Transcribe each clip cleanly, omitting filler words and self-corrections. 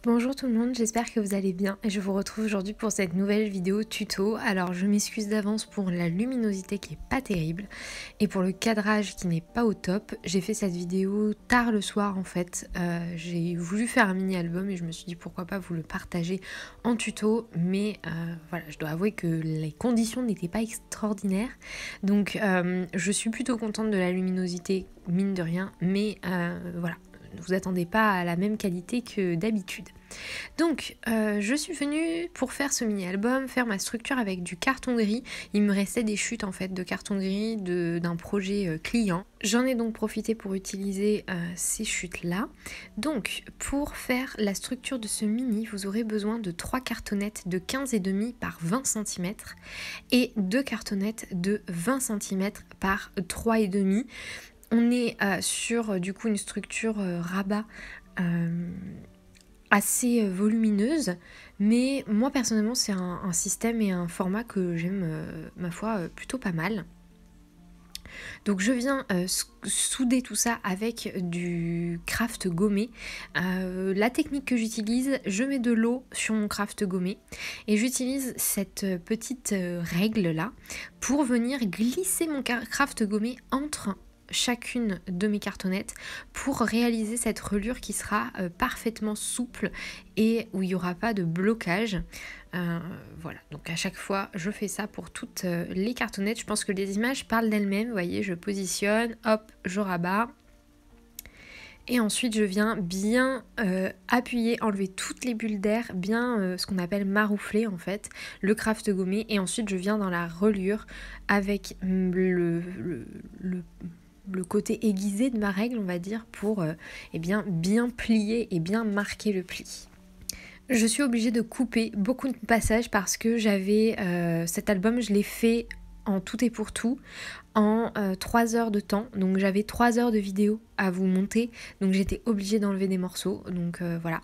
Bonjour tout le monde, j'espère que vous allez bien et je vous retrouve aujourd'hui pour cette nouvelle vidéo tuto. Alors je m'excuse d'avance pour la luminosité qui est pas terrible et pour le cadrage qui n'est pas au top. J'ai fait cette vidéo tard le soir en fait, j'ai voulu faire un mini album et je me suis dit pourquoi pas vous le partager en tuto, mais voilà, je dois avouer que les conditions n'étaient pas extraordinaires, donc je suis plutôt contente de la luminosité mine de rien, mais voilà. Ne vous attendez pas à la même qualité que d'habitude. Donc je suis venue pour faire ce mini-album, faire ma structure avec du carton gris. Il me restait des chutes en fait de carton gris d'un projet client. J'en ai donc profité pour utiliser ces chutes là. Donc pour faire la structure de ce mini, vous aurez besoin de 3 cartonnettes de 15,5 par 20 cm et 2 cartonnettes de 20 cm par 3,5. On est sur du coup une structure rabat assez volumineuse, mais moi personnellement c'est un système et un format que j'aime ma foi plutôt pas mal. Donc je viens souder tout ça avec du craft gommé. La technique que j'utilise, je mets de l'eau sur mon craft gommé et j'utilise cette petite règle là pour venir glisser mon craft gommé entre chacune de mes cartonnettes pour réaliser cette reliure qui sera parfaitement souple et où il n'y aura pas de blocage. Voilà, donc à chaque fois je fais ça pour toutes les cartonnettes. Je pense que les images parlent d'elles-mêmes. Vous voyez, je positionne, hop, je rabats. Et ensuite je viens bien appuyer, enlever toutes les bulles d'air, bien ce qu'on appelle maroufler en fait, le craft gommé. Et ensuite je viens dans la reliure avec le côté aiguisé de ma règle, on va dire, pour bien plier et bien marquer le pli. Je suis obligée de couper beaucoup de passages parce que j'avais cet album, je l'ai fait en tout et pour tout en 3 heures de temps, donc j'avais 3 heures de vidéo à vous monter, donc j'étais obligée d'enlever des morceaux, donc voilà.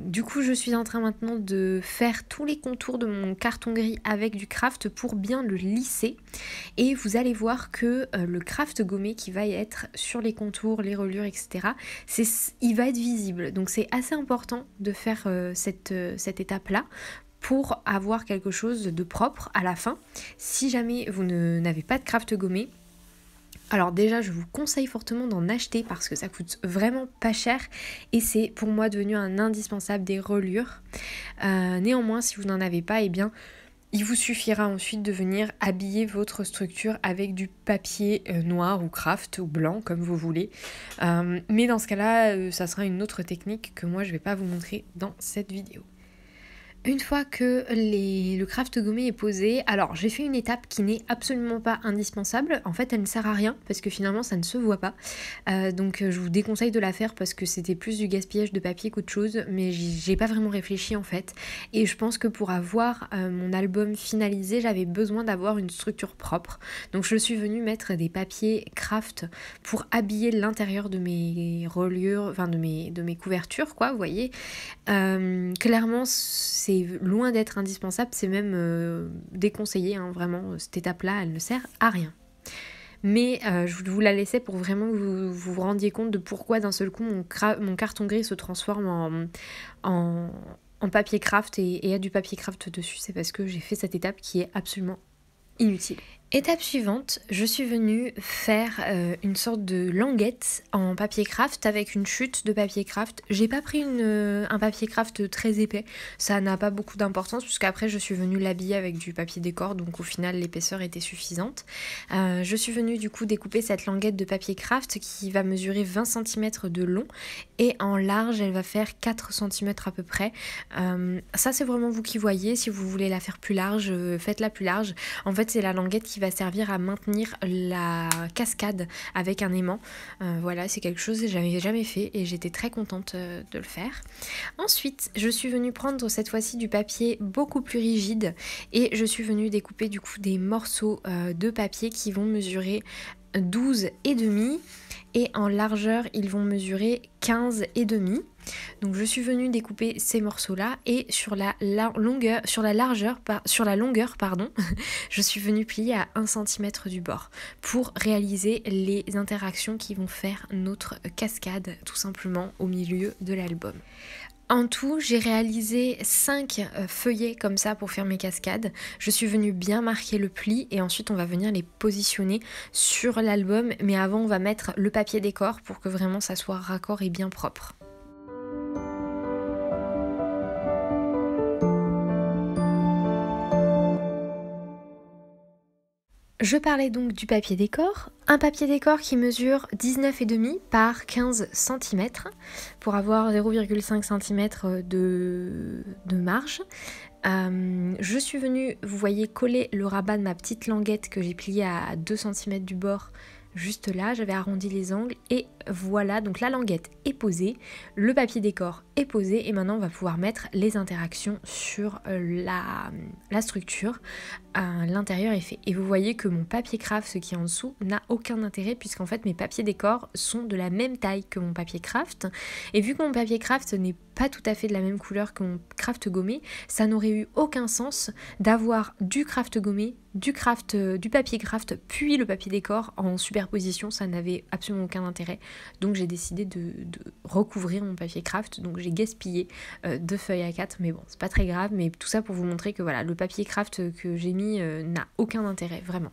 Du coup je suis en train maintenant de faire tous les contours de mon carton gris avec du craft pour bien le lisser, et vous allez voir que le craft gommé qui va être sur les contours, les reliures, etc., il va être visible, donc c'est assez important de faire cette étape là pour avoir quelque chose de propre à la fin. Si jamais vous n'avez pas de craft gommé, alors déjà je vous conseille fortement d'en acheter parce que ça coûte vraiment pas cher et c'est pour moi devenu un indispensable des reliures. Néanmoins, si vous n'en avez pas, il vous suffira ensuite de venir habiller votre structure avec du papier noir ou craft ou blanc comme vous voulez. Mais dans ce cas-là, ça sera une autre technique que moi je vais pas vous montrer dans cette vidéo. Une fois que le craft gommé est posé, alors j'ai fait une étape qui n'est absolument pas indispensable. En fait, elle ne sert à rien parce que finalement ça ne se voit pas. Donc je vous déconseille de la faire parce que c'était plus du gaspillage de papier qu'autre chose. Mais j'ai pas vraiment réfléchi en fait. Et je pense que pour avoir mon album finalisé, j'avais besoin d'avoir une structure propre. Donc je suis venue mettre des papiers craft pour habiller l'intérieur de mes reliures, enfin de mes couvertures, quoi, vous voyez. Clairement, c'est loin d'être indispensable, c'est même déconseillé, hein, vraiment, cette étape-là, elle ne sert à rien. Mais je vous la laissais pour vraiment que vous vous rendiez compte de pourquoi d'un seul coup mon carton gris se transforme en papier craft et a du papier craft dessus. C'est parce que j'ai fait cette étape qui est absolument inutile. Étape suivante, je suis venue faire une sorte de languette en papier craft avec une chute de papier craft. J'ai pas pris un papier craft très épais, ça n'a pas beaucoup d'importance puisqu'après je suis venue l'habiller avec du papier décor, donc au final l'épaisseur était suffisante. Je suis venue du coup découper cette languette de papier craft qui va mesurer 20 cm de long et en large elle va faire 4 cm à peu près. Ça c'est vraiment vous qui voyez, si vous voulez la faire plus large, faites-la plus large. En fait c'est la languette qui va servir à maintenir la cascade avec un aimant. Voilà, c'est quelque chose que j'avais jamais fait et j'étais très contente de le faire. Ensuite, je suis venue prendre cette fois-ci du papier beaucoup plus rigide et je suis venue découper du coup des morceaux de papier qui vont mesurer 12,5 et en largeur ils vont mesurer 15,5. Donc je suis venue découper ces morceaux-là et sur la longueur, pardon, je suis venue plier à 1 cm du bord pour réaliser les interactions qui vont faire notre cascade tout simplement au milieu de l'album. En tout, j'ai réalisé 5 feuillets comme ça pour faire mes cascades. Je suis venue bien marquer le pli et ensuite on va venir les positionner sur l'album. Mais avant, on va mettre le papier décor pour que vraiment ça soit raccord et bien propre. Je parlais donc du papier décor, un papier décor qui mesure 19,5 par 15 cm pour avoir 0,5 cm de marge. Je suis venue, vous voyez, coller le rabat de ma petite languette que j'ai pliée à 2 cm du bord. Juste là, j'avais arrondi les angles et voilà, donc la languette est posée, le papier décor est posé et maintenant on va pouvoir mettre les interactions sur la structure. L'intérieur est fait et vous voyez que mon papier craft, ce qui est en dessous, n'a aucun intérêt puisqu'en fait mes papiers décor sont de la même taille que mon papier craft et vu que mon papier craft n'est pas tout à fait de la même couleur que mon craft gommé, ça n'aurait eu aucun sens d'avoir du craft gommé, du papier craft puis le papier décor en superposition, ça n'avait absolument aucun intérêt. Donc j'ai décidé de recouvrir mon papier craft, donc j'ai gaspillé 2 feuilles A4, mais bon c'est pas très grave, mais tout ça pour vous montrer que voilà, le papier craft que j'ai mis n'a aucun intérêt, vraiment.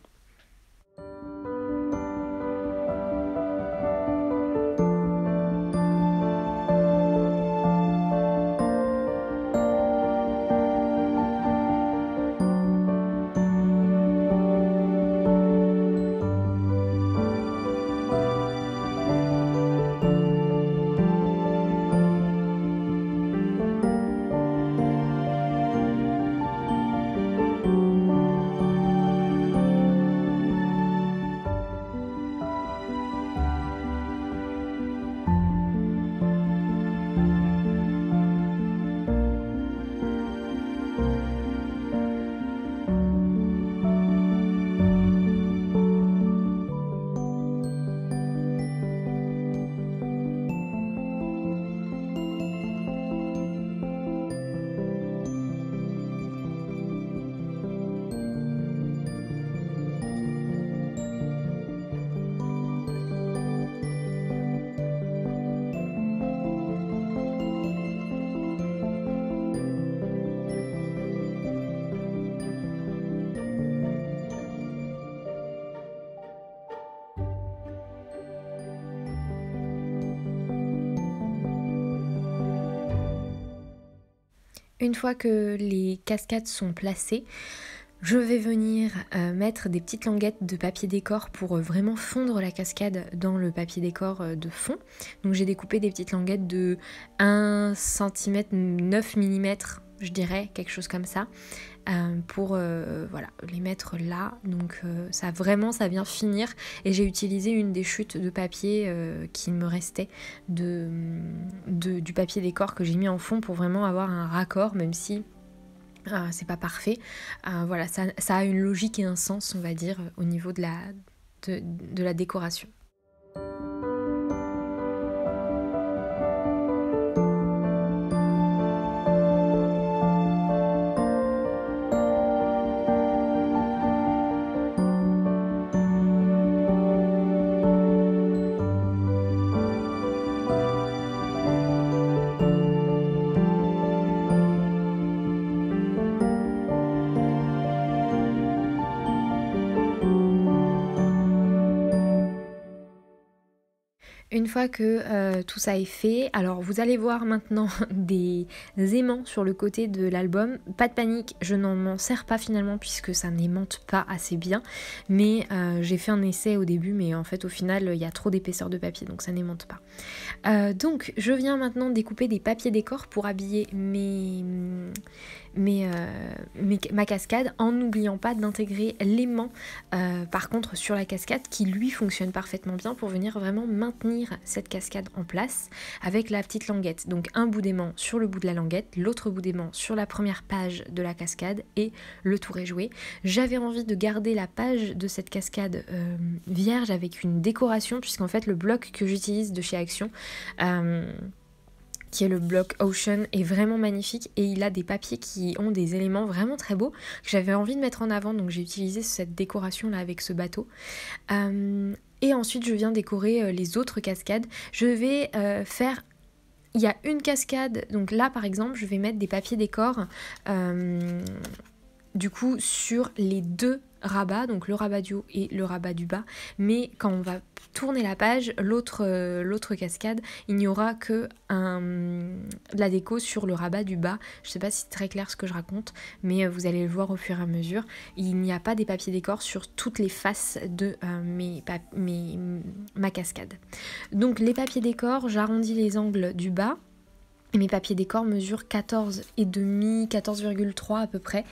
Une fois que les cascades sont placées, je vais venir mettre des petites languettes de papier décor pour vraiment fondre la cascade dans le papier décor de fond. Donc j'ai découpé des petites languettes de 1 cm, 9 mm, je dirais, quelque chose comme ça, pour voilà, les mettre là. Donc ça vient finir et j'ai utilisé une des chutes de papier qui me restait du papier décor que j'ai mis en fond pour vraiment avoir un raccord, même si c'est pas parfait. Voilà, ça a une logique et un sens, on va dire, au niveau de la décoration. Une fois que tout ça est fait, alors vous allez voir maintenant des aimants sur le côté de l'album. Pas de panique, je n'en m'en sers pas finalement puisque ça n'aimante pas assez bien. Mais j'ai fait un essai au début, mais en fait au final il y a trop d'épaisseur de papier donc ça n'aimante pas. Donc je viens maintenant découper des papiers décor pour habiller ma cascade en n'oubliant pas d'intégrer l'aimant par contre sur la cascade qui lui fonctionne parfaitement bien pour venir vraiment maintenir cette cascade en place avec la petite languette. Donc un bout d'aimant sur le bout de la languette, l'autre bout d'aimant sur la première page de la cascade et le tour est joué. J'avais envie de garder la page de cette cascade vierge avec une décoration puisqu'en fait le bloc que j'utilise de chez Action qui est le bloc Ocean, est vraiment magnifique et il a des papiers qui ont des éléments vraiment très beaux que j'avais envie de mettre en avant, donc j'ai utilisé cette décoration là avec ce bateau. Et ensuite je viens décorer les autres cascades. Je vais faire... Il y a une cascade, donc là par exemple je vais mettre des papiers décors du coup sur les deux rabats, donc le rabat du haut et le rabat du bas, mais quand on va tourner la page, l'autre cascade, il n'y aura que de la déco sur le rabat du bas. Je sais pas si c'est très clair ce que je raconte, mais vous allez le voir au fur et à mesure. Il n'y a pas des papiers décors sur toutes les faces de ma cascade. Donc les papiers décors, j'arrondis les angles du bas. Mes papiers décor mesurent 14,5, 14,3 à peu près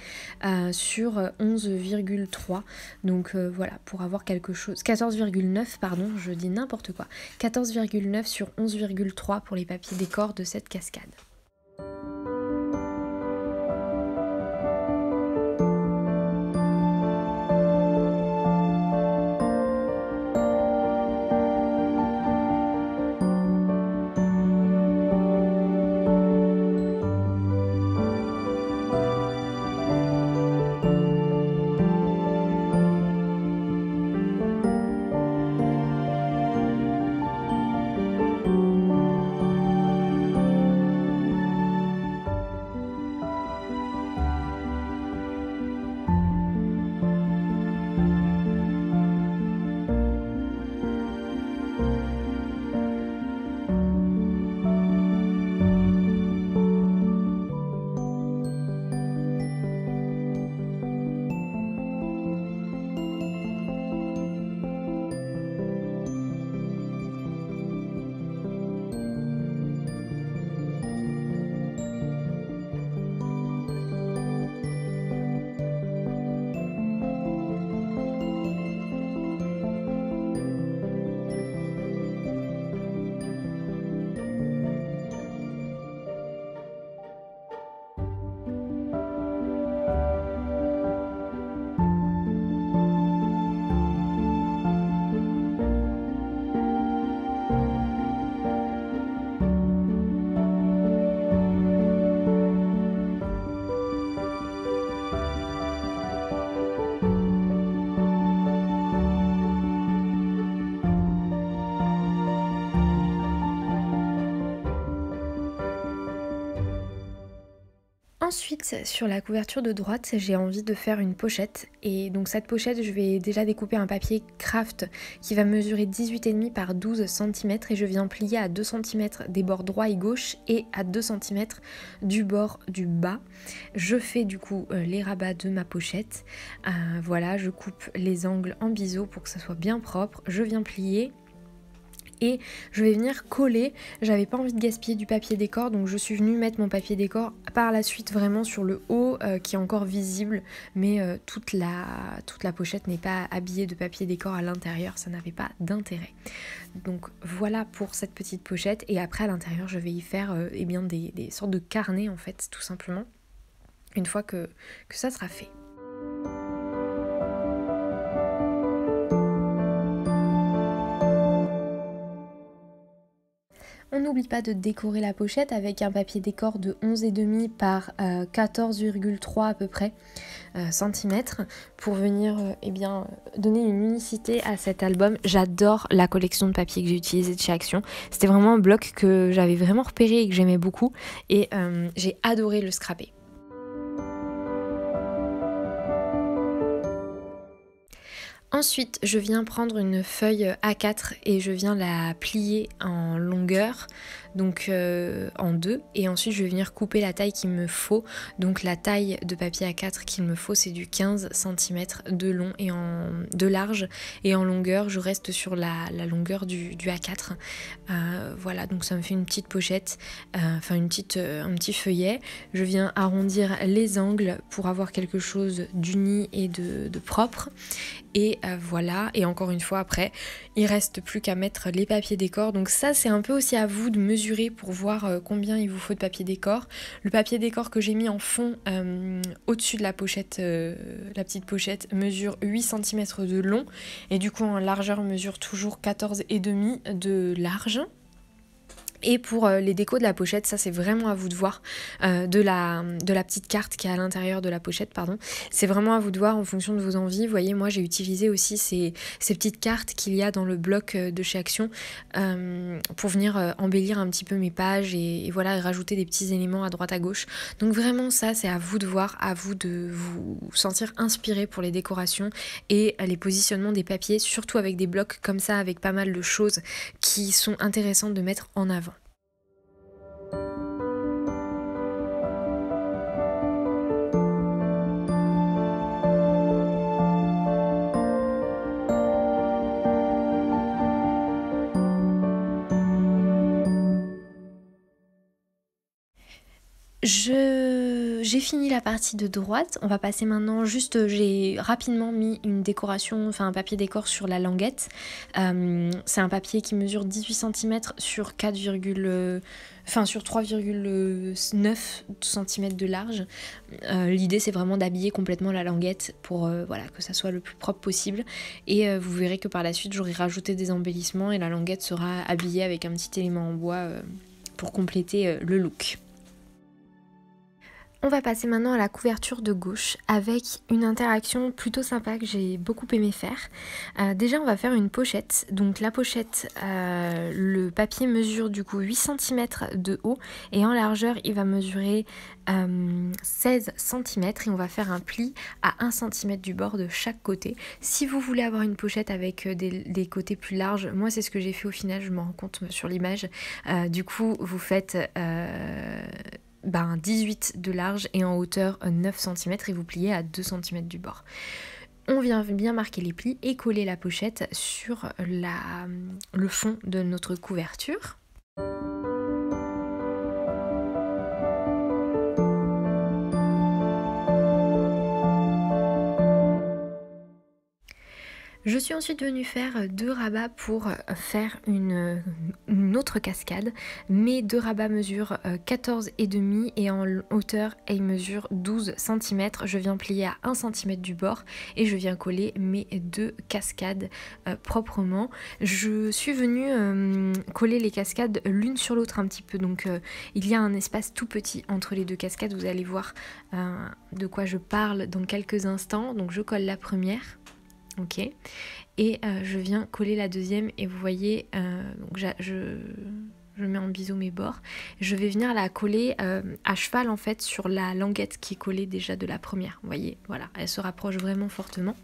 sur 11,3. Donc voilà, pour avoir quelque chose... 14,9 pardon, je dis n'importe quoi. 14,9 sur 11,3 pour les papiers décor de cette cascade. Ensuite, sur la couverture de droite, j'ai envie de faire une pochette. Et donc cette pochette, je vais déjà découper un papier craft qui va mesurer 18,5 par 12 cm et je viens plier à 2 cm des bords droit et gauche et à 2 cm du bord du bas. Je fais du coup les rabats de ma pochette. Voilà, je coupe les angles en biseau pour que ça soit bien propre. Je viens plier. Et je vais venir coller, j'avais pas envie de gaspiller du papier décor, donc je suis venue mettre mon papier décor par la suite vraiment sur le haut qui est encore visible, mais toute la pochette n'est pas habillée de papier décor à l'intérieur, ça n'avait pas d'intérêt. Donc voilà pour cette petite pochette, et après à l'intérieur je vais y faire eh bien des sortes de carnets en fait, tout simplement, une fois que ça sera fait. On n'oublie pas de décorer la pochette avec un papier décor de 11,5 par 14,3 à peu près centimètres pour venir eh bien, donner une unicité à cet album. J'adore la collection de papier que j'ai utilisée de chez Action. C'était vraiment un bloc que j'avais vraiment repéré et que j'aimais beaucoup et j'ai adoré le scraper. Ensuite, je viens prendre une feuille A4 et je viens la plier en longueur, donc en deux, et ensuite je vais venir couper la taille qu'il me faut. Donc la taille de papier A4 qu'il me faut, c'est du 15 cm de long et de large, et en longueur je reste sur la longueur du A4. Voilà, donc ça me fait une petite pochette, enfin un petit feuillet. Je viens arrondir les angles pour avoir quelque chose d'uni et de propre. Et voilà, et encore une fois après, il reste plus qu'à mettre les papiers décor. Donc ça, c'est un peu aussi à vous de mesurer pour voir combien il vous faut de papier décor. Le papier décor que j'ai mis en fond au-dessus de la pochette, la petite pochette, mesure 8 cm de long. Et du coup, en largeur, mesure toujours 14,5 de large. Et pour les décos de la pochette, ça c'est vraiment à vous de voir, de la petite carte qui est à l'intérieur de la pochette, pardon. C'est vraiment à vous de voir en fonction de vos envies. Vous voyez, moi j'ai utilisé aussi ces petites cartes qu'il y a dans le bloc de chez Action pour venir embellir un petit peu mes pages et voilà, et rajouter des petits éléments à droite à gauche. Donc vraiment ça c'est à vous de voir, à vous de vous sentir inspiré pour les décorations et les positionnements des papiers, surtout avec des blocs comme ça, avec pas mal de choses qui sont intéressantes de mettre en avant. J'ai fini la partie de droite, on va passer maintenant juste, j'ai rapidement mis une décoration, enfin un papier décor sur la languette. C'est un papier qui mesure 18 cm sur 3,9 cm de large. L'idée c'est vraiment d'habiller complètement la languette pour voilà, que ça soit le plus propre possible. Et vous verrez que par la suite j'aurai rajouté des embellissements et la languette sera habillée avec un petit élément en bois pour compléter le look. On va passer maintenant à la couverture de gauche avec une interaction plutôt sympa que j'ai beaucoup aimé faire. Déjà on va faire une pochette. Donc la pochette, le papier mesure du coup 8 cm de haut et en largeur il va mesurer 16 cm et on va faire un pli à 1 cm du bord de chaque côté. Si vous voulez avoir une pochette avec des côtés plus larges, moi c'est ce que j'ai fait au final, je me rends compte sur l'image. Du coup vous faites 18 de large et en hauteur 9 cm et vous pliez à 2 cm du bord. On vient bien marquer les plis et coller la pochette sur le fond de notre couverture. Je suis ensuite venue faire 2 rabats pour faire une autre cascade. Mes 2 rabats mesurent 14,5 et en hauteur ils mesurent 12 cm. Je viens plier à 1 cm du bord et je viens coller mes 2 cascades proprement. Je suis venue coller les cascades l'une sur l'autre un petit peu. Donc il y a un espace tout petit entre les 2 cascades. Vous allez voir de quoi je parle dans quelques instants. Donc je colle la première. Ok, et je viens coller la deuxième et vous voyez, donc je mets en biseau mes bords. Je vais venir la coller à cheval en fait sur la languette qui est collée déjà de la première. Vous voyez, voilà, elle se rapproche vraiment fortement.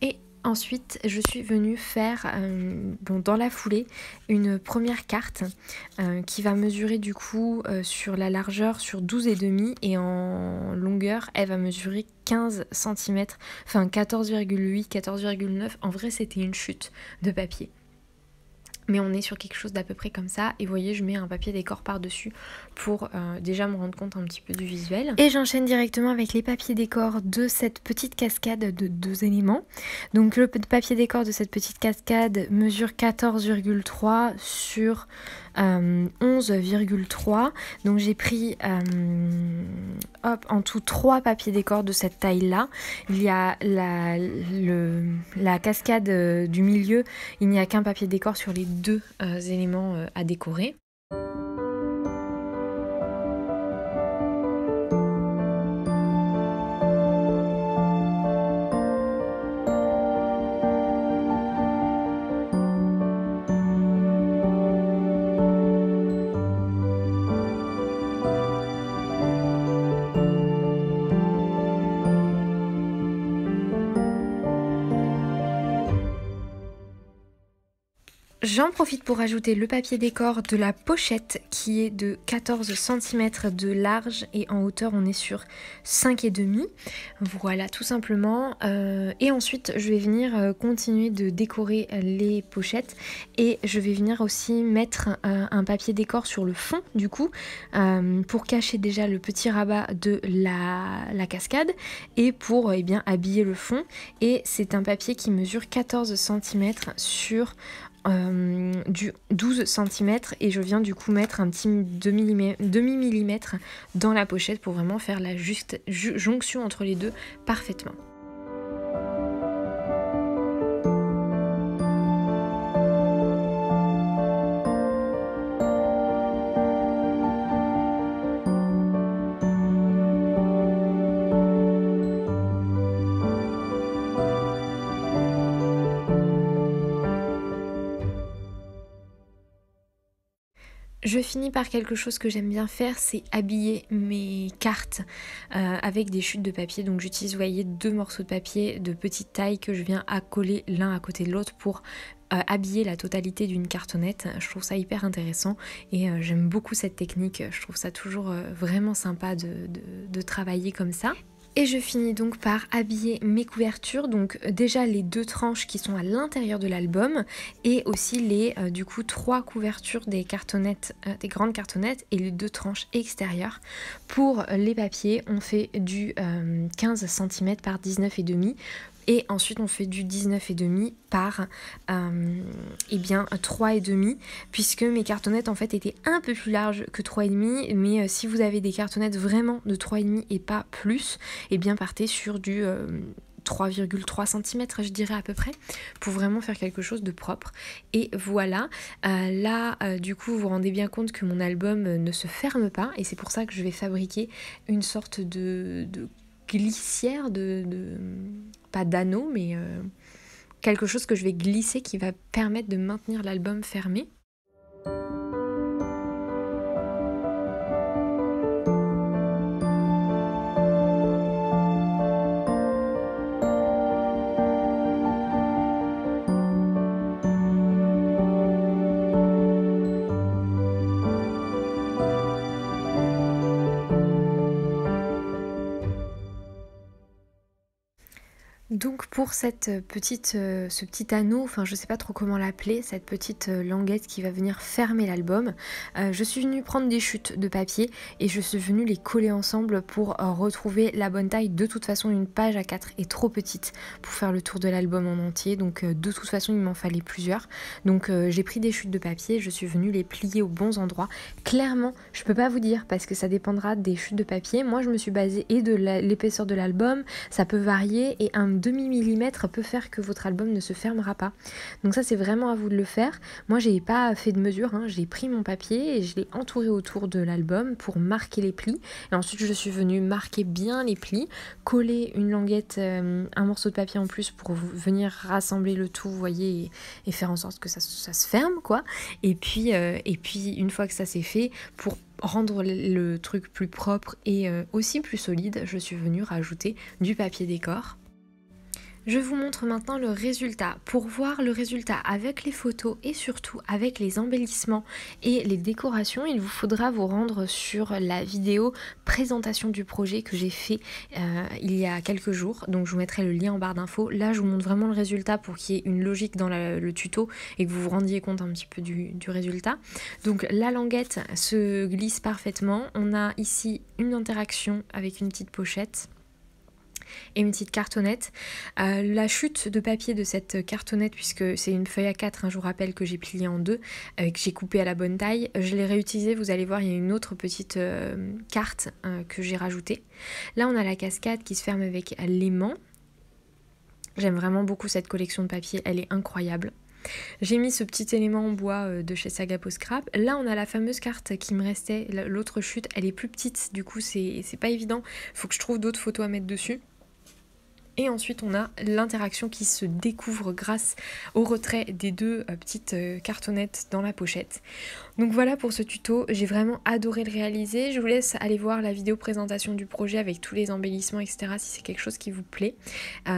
Et ensuite, je suis venue faire, dans la foulée, une première carte qui va mesurer du coup sur la largeur sur 12,5 et en longueur, elle va mesurer 15 cm, enfin 14,8, 14,9. En vrai, c'était une chute de papier. Mais on est sur quelque chose d'à peu près comme ça. Et vous voyez, je mets un papier décor par-dessus pour déjà me rendre compte un petit peu du visuel. Et j'enchaîne directement avec les papiers décor de cette petite cascade de 2 éléments. Donc le papier décor de cette petite cascade mesure 14,3 sur 11,3. Donc j'ai pris en tout 3 papiers décor de cette taille là. Il y a la cascade du milieu, il n'y a qu'un papier décor sur les 2 éléments à décorer. J'en profite pour ajouter le papier décor de la pochette qui est de 14 cm de large et en hauteur on est sur 5,5. Voilà tout simplement. Et ensuite je vais venir continuer de décorer les pochettes et je vais venir aussi mettre un papier décor sur le fond du coup pour cacher déjà le petit rabat de la cascade et pour habiller le fond. Et c'est un papier qui mesure 14 cm sur du 12 cm et je viens du coup mettre un petit demi-millimètre dans la pochette pour vraiment faire la juste jonction entre les deux parfaitement. Je finis par quelque chose que j'aime bien faire, c'est habiller mes cartes avec des chutes de papier. Donc j'utilise, vous voyez, 2 morceaux de papier de petite taille que je viens accoler l'un à côté de l'autre pour habiller la totalité d'une cartonnette. Je trouve ça hyper intéressant et j'aime beaucoup cette technique. Je trouve ça toujours vraiment sympa de travailler comme ça. Et je finis donc par habiller mes couvertures, donc déjà les 2 tranches qui sont à l'intérieur de l'album et aussi les du coup 3 couvertures des cartonnettes, des grandes cartonnettes et les 2 tranches extérieures. Pour les papiers, on fait du 15 cm par 19,5 et ensuite on fait du 19,5 par 3,5 puisque mes cartonnettes en fait étaient un peu plus larges que 3,5, mais si vous avez des cartonnettes vraiment de 3,5 et pas plus, et bien partez sur du 3,3 cm je dirais à peu près pour vraiment faire quelque chose de propre. Et voilà, là du coup vous vous rendez bien compte que mon album ne se ferme pas et c'est pour ça que je vais fabriquer une sorte de glissière, pas d'anneau mais quelque chose que je vais glisser qui va permettre de maintenir l'album fermé. Donc pour ce petit anneau, enfin je sais pas trop comment l'appeler, cette petite languette qui va venir fermer l'album, je suis venue prendre des chutes de papier et je suis venue les coller ensemble pour retrouver la bonne taille. De toute façon une page A4 est trop petite pour faire le tour de l'album en entier, donc de toute façon il m'en fallait plusieurs. Donc j'ai pris des chutes de papier, je suis venue les plier aux bons endroits. Clairement je peux pas vous dire parce que ça dépendra des chutes de papier. Moi je me suis basée et de l'épaisseur de l'album, ça peut varier et un demi-millimètre peut faire que votre album ne se fermera pas. Donc ça c'est vraiment à vous de le faire. Moi j'ai pas fait de mesure, hein. J'ai pris mon papier et je l'ai entouré autour de l'album pour marquer les plis. Et ensuite je suis venue marquer bien les plis, coller une languette, un morceau de papier en plus pour venir rassembler le tout, vous voyez, et faire en sorte que ça se ferme quoi. Et puis une fois que ça c'est fait, pour rendre le truc plus propre et aussi plus solide, je suis venue rajouter du papier décor. Je vous montre maintenant le résultat. Pour voir le résultat avec les photos et surtout avec les embellissements et les décorations, il vous faudra vous rendre sur la vidéo présentation du projet que j'ai fait il y a quelques jours. Donc je vous mettrai le lien en barre d'infos. Là je vous montre vraiment le résultat pour qu'il y ait une logique dans le tuto et que vous vous rendiez compte un petit peu du résultat. Donc la languette se glisse parfaitement. On a ici une interaction avec une petite pochette et une petite cartonnette. La chute de papier de cette cartonnette, puisque c'est une feuille A4, je vous rappelle que j'ai plié en 2, que j'ai coupé à la bonne taille, je l'ai réutilisée, vous allez voir il y a une autre petite carte que j'ai rajoutée. Là on a la cascade qui se ferme avec l'aimant. J'aime vraiment beaucoup cette collection de papier, elle est incroyable. J'ai mis ce petit élément en bois de chez Saga Post Scrap. Là on a la fameuse carte qui me restait, l'autre chute elle est plus petite, du coup c'est pas évident, il faut que je trouve d'autres photos à mettre dessus. Et ensuite on a l'interaction qui se découvre grâce au retrait des 2 petites cartonnettes dans la pochette. Donc voilà pour ce tuto, j'ai vraiment adoré le réaliser. Je vous laisse aller voir la vidéo présentation du projet avec tous les embellissements etc. si c'est quelque chose qui vous plaît.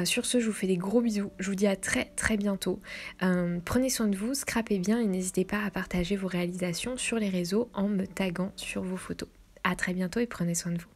Sur ce je vous fais des gros bisous, je vous dis à très bientôt. Prenez soin de vous, scrapez bien et n'hésitez pas à partager vos réalisations sur les réseaux en me taguant sur vos photos. À très bientôt et prenez soin de vous.